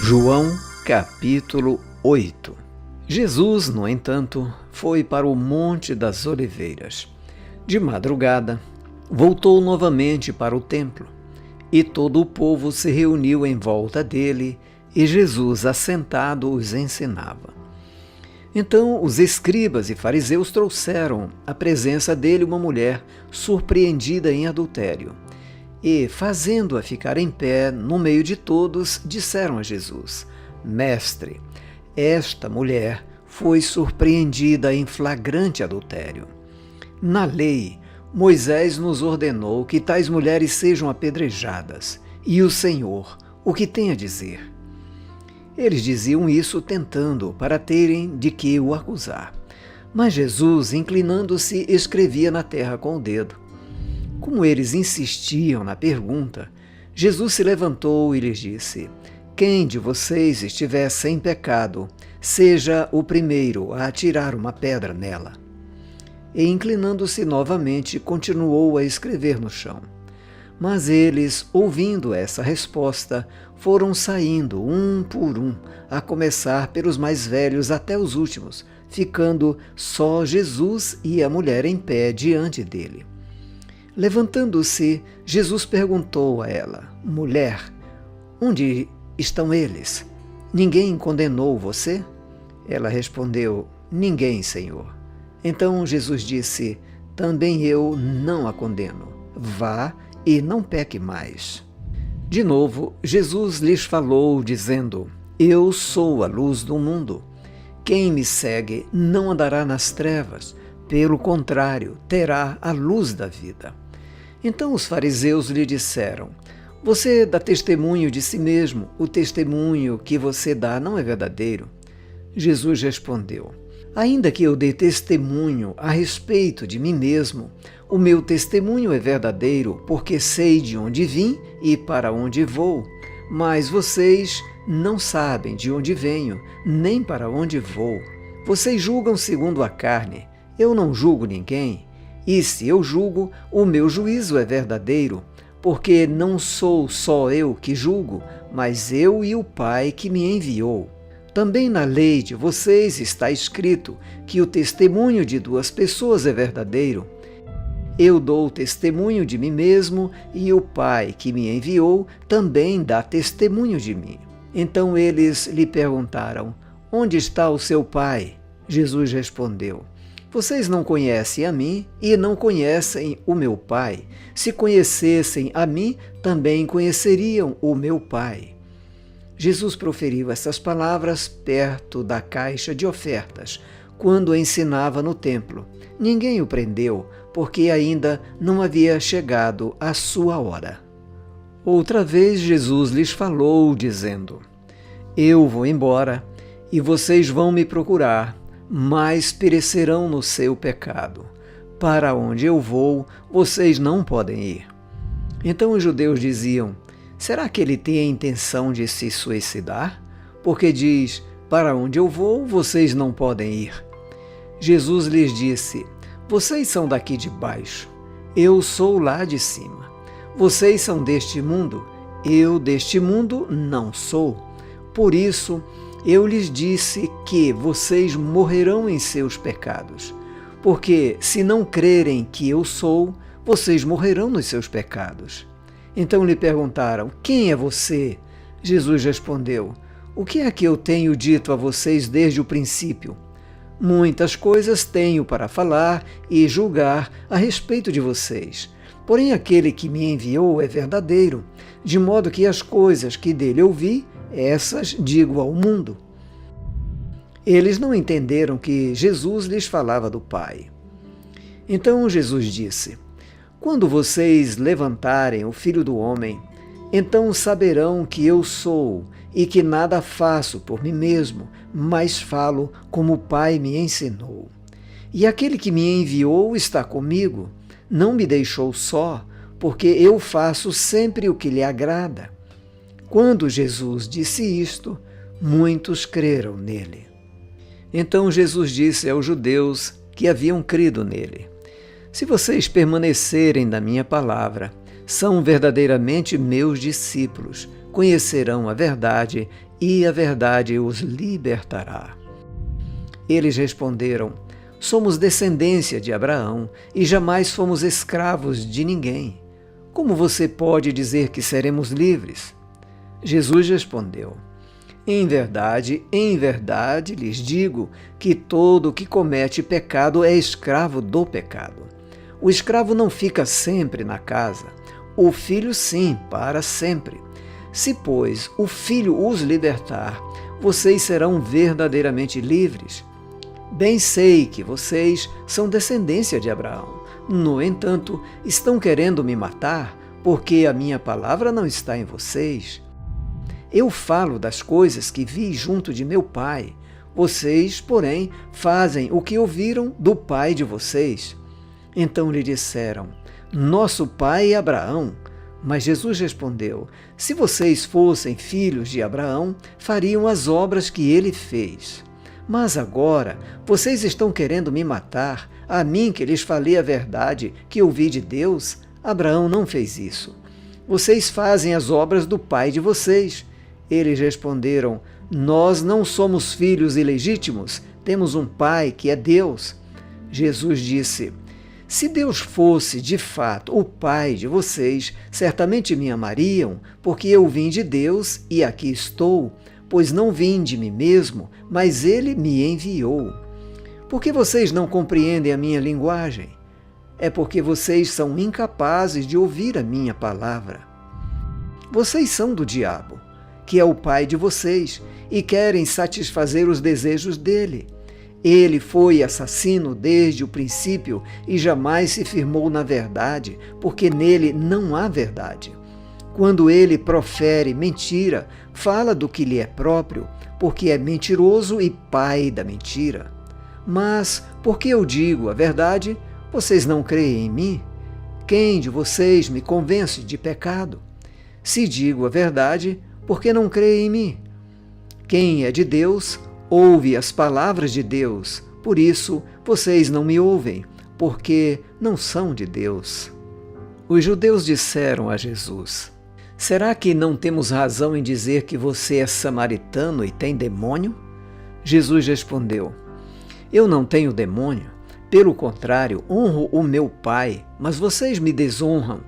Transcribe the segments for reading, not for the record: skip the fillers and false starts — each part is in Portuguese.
João capítulo 8. Jesus, no entanto, foi para o Monte das Oliveiras. De madrugada, voltou novamente para o templo, e todo o povo se reuniu em volta dele, e Jesus, assentado, os ensinava. Então os escribas e fariseus trouxeram à presença dele uma mulher surpreendida em adultério. E, fazendo-a ficar em pé no meio de todos, disseram a Jesus: Mestre, esta mulher foi surpreendida em flagrante adultério. Na lei, Moisés nos ordenou que tais mulheres sejam apedrejadas. E o Senhor, o que tem a dizer? Eles diziam isso tentando, para terem de que o acusar. Mas Jesus, inclinando-se, escrevia na terra com o dedo. Como eles insistiam na pergunta, Jesus se levantou e lhes disse: Quem de vocês estiver sem pecado, seja o primeiro a atirar uma pedra nela. E, inclinando-se novamente, continuou a escrever no chão. Mas eles, ouvindo essa resposta, foram saindo um por um, a começar pelos mais velhos até os últimos, ficando só Jesus e a mulher em pé diante dele. Levantando-se, Jesus perguntou a ela: Mulher, onde estão eles? Ninguém condenou você? Ela respondeu: Ninguém, Senhor. Então Jesus disse: Também eu não a condeno. Vá e não peque mais. De novo, Jesus lhes falou, dizendo: Eu sou a luz do mundo. Quem me segue não andará nas trevas, pelo contrário, terá a luz da vida. Então os fariseus lhe disseram: Você dá testemunho de si mesmo, o testemunho que você dá não é verdadeiro. Jesus respondeu: Ainda que eu dê testemunho a respeito de mim mesmo, o meu testemunho é verdadeiro, porque sei de onde vim e para onde vou. Mas vocês não sabem de onde venho, nem para onde vou. Vocês julgam segundo a carne. Eu não julgo ninguém. E se eu julgo, o meu juízo é verdadeiro, porque não sou só eu que julgo, mas eu e o Pai que me enviou. Também na lei de vocês está escrito que o testemunho de duas pessoas é verdadeiro. Eu dou testemunho de mim mesmo, e o Pai que me enviou também dá testemunho de mim. Então eles lhe perguntaram: Onde está o seu Pai? Jesus respondeu: Vocês não conhecem a mim e não conhecem o meu Pai. Se conhecessem a mim, também conheceriam o meu Pai. Jesus proferiu essas palavras perto da caixa de ofertas, quando ensinava no templo. Ninguém o prendeu, porque ainda não havia chegado a sua hora. Outra vez Jesus lhes falou, dizendo: Eu vou embora, e vocês vão me procurar, mas perecerão no seu pecado. Para onde eu vou, vocês não podem ir. Então os judeus diziam: Será que ele tem a intenção de se suicidar? Porque diz: Para onde eu vou, vocês não podem ir. Jesus lhes disse: Vocês são daqui de baixo, eu sou lá de cima. Vocês são deste mundo, eu deste mundo não sou. Por isso, eu lhes disse que vocês morrerão em seus pecados, porque se não crerem que eu sou, vocês morrerão nos seus pecados. Então lhe perguntaram: Quem é você? Jesus respondeu: O que é que eu tenho dito a vocês desde o princípio? Muitas coisas tenho para falar e julgar a respeito de vocês. Porém, aquele que me enviou é verdadeiro, de modo que as coisas que dele ouvi, essas digo ao mundo. Eles não entenderam que Jesus lhes falava do Pai. Então Jesus disse: Quando vocês levantarem o Filho do Homem, então saberão que eu sou e que nada faço por mim mesmo, mas falo como o Pai me ensinou. E aquele que me enviou está comigo, não me deixou só, porque eu faço sempre o que lhe agrada. Quando Jesus disse isto, muitos creram nele. Então Jesus disse aos judeus que haviam crido nele: Se vocês permanecerem na minha palavra, são verdadeiramente meus discípulos, conhecerão a verdade e a verdade os libertará. Eles responderam: somos descendência de Abraão e jamais fomos escravos de ninguém. Como você pode dizer que seremos livres? Jesus respondeu: em verdade lhes digo que todo o que comete pecado é escravo do pecado. O escravo não fica sempre na casa, o filho sim, para sempre. Se, pois, o filho os libertar, vocês serão verdadeiramente livres. Bem sei que vocês são descendência de Abraão. No entanto, estão querendo me matar, porque a minha palavra não está em vocês. Eu falo das coisas que vi junto de meu pai. Vocês, porém, fazem o que ouviram do pai de vocês. Então lhe disseram: nosso pai é Abraão. Mas Jesus respondeu: se vocês fossem filhos de Abraão, fariam as obras que ele fez. Mas agora vocês estão querendo me matar, a mim que lhes falei a verdade que ouvi de Deus. Abraão não fez isso. Vocês fazem as obras do pai de vocês. Eles responderam: nós não somos filhos ilegítimos, temos um pai que é Deus. Jesus disse: se Deus fosse, de fato, o pai de vocês, certamente me amariam, porque eu vim de Deus e aqui estou, pois não vim de mim mesmo, mas ele me enviou. Por que vocês não compreendem a minha linguagem? É porque vocês são incapazes de ouvir a minha palavra. Vocês são do diabo, que é o pai de vocês, e querem satisfazer os desejos dele. Ele foi assassino desde o princípio e jamais se firmou na verdade, porque nele não há verdade. Quando ele profere mentira, fala do que lhe é próprio, porque é mentiroso e pai da mentira. Mas, porque eu digo a verdade, vocês não creem em mim? Quem de vocês me convence de pecado? Se digo a verdade, por que não creem em mim? Quem é de Deus, ouve as palavras de Deus. Por isso, vocês não me ouvem, porque não são de Deus. Os judeus disseram a Jesus: será que não temos razão em dizer que você é samaritano e tem demônio? Jesus respondeu: eu não tenho demônio. Pelo contrário, honro o meu Pai, mas vocês me desonram.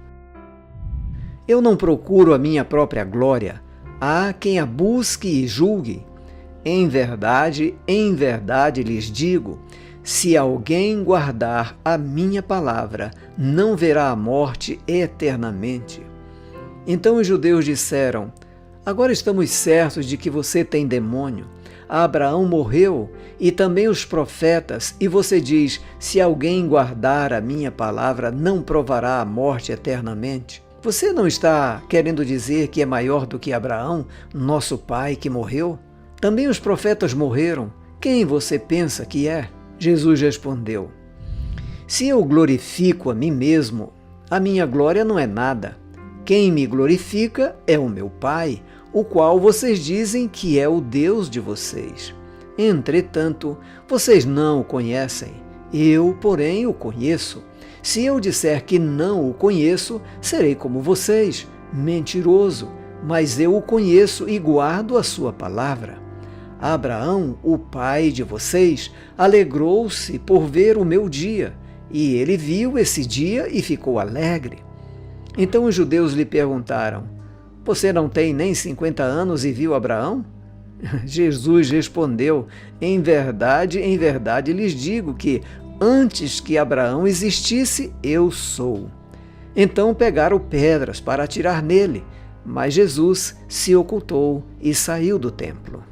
Eu não procuro a minha própria glória. Há quem a busque e julgue. Em verdade lhes digo, se alguém guardar a minha palavra, não verá a morte eternamente. Então os judeus disseram: agora estamos certos de que você tem demônio. Abraão morreu e também os profetas, e você diz: se alguém guardar a minha palavra, não provará a morte eternamente. Você não está querendo dizer que é maior do que Abraão, nosso pai, que morreu? Também os profetas morreram. Quem você pensa que é? Jesus respondeu: se eu glorifico a mim mesmo, a minha glória não é nada. Quem me glorifica é o meu Pai, o qual vocês dizem que é o Deus de vocês. Entretanto, vocês não o conhecem. Eu, porém, o conheço. Se eu disser que não o conheço, serei como vocês, mentiroso, mas eu o conheço e guardo a sua palavra. Abraão, o pai de vocês, alegrou-se por ver o meu dia, e ele viu esse dia e ficou alegre. Então os judeus lhe perguntaram: você não tem nem 50 anos e viu Abraão? Jesus respondeu: em verdade lhes digo que, antes que Abraão existisse, eu sou. Então pegaram pedras para atirar nele, mas Jesus se ocultou e saiu do templo.